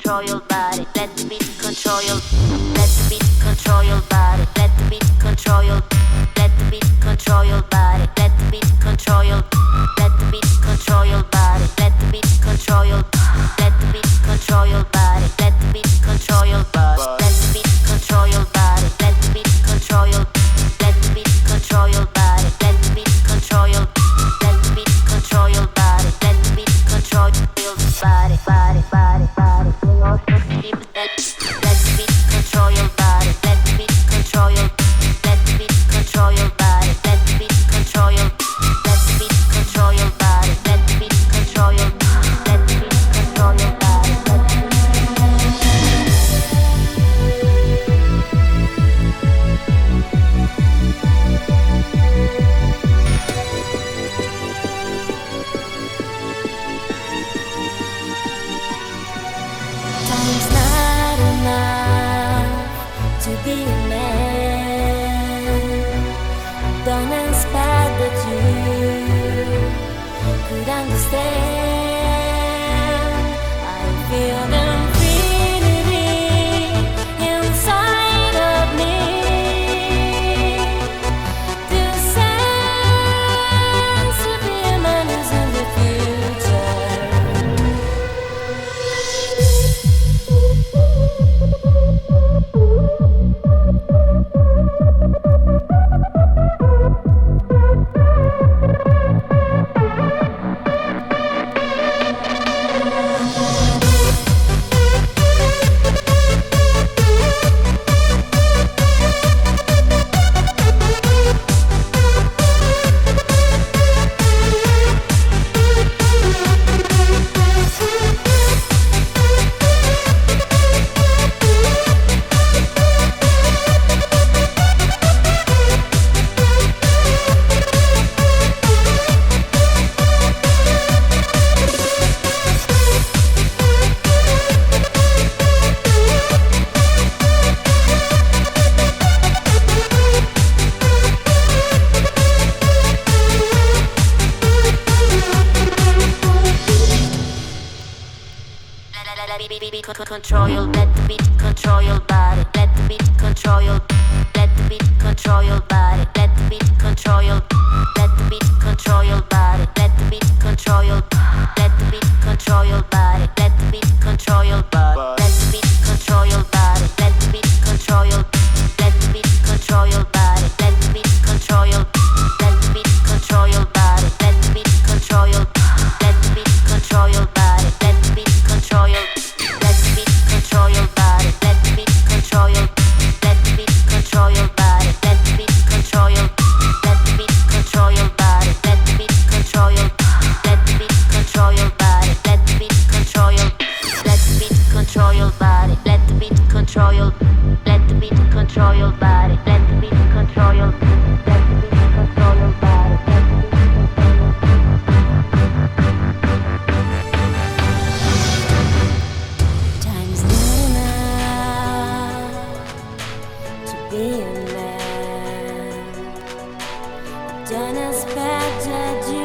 control your body. Let the beat control your. Let the beat control your body. Let the beat control your. Let the beat control your body. Let the beat control your. Let the beat control your body. Let the beat control your. Let the beat control your body. Let the beat control your body. Let the beat control your body. Let the beat control your. Let the beat control your body. Let the beat control your. Let the beat control your body. Let the beat control your body. Body, body, body. Let the beat control your body. Let the beat control your. Let the beat control your body. Let the beat control your. Let the beat control your body. Let the beat control your. Let the beat control your body. Time's not enough to be a man. Don't expect that you could understand. I feel the infinity inside of me. The sense of being man is in the future. Control your, let the beat control your body. Let the beat control your, let the beat control your body. Let the beat control your, let the beat control your body. Let the beat control your, let the beat control your body. Let the beat control your body. Let the beat control your body. Let the beat control your, let the beat control your body. Let the beat control your, let the beat control your body. Let the beat control your, let the beat control your body. Let the beat control your. Let the beat control your body. Let the beat control your. Let the beat control your body. Let the beat control your. Let the beat control your body. Let the beat control your. Let the beat control your body. Let the beat control your. Let the beat control your body. Let the beat control your. Let the beat control your body. Let the beat control your. Let the beat control your body. Time's not enough to be a man. Don't expect that you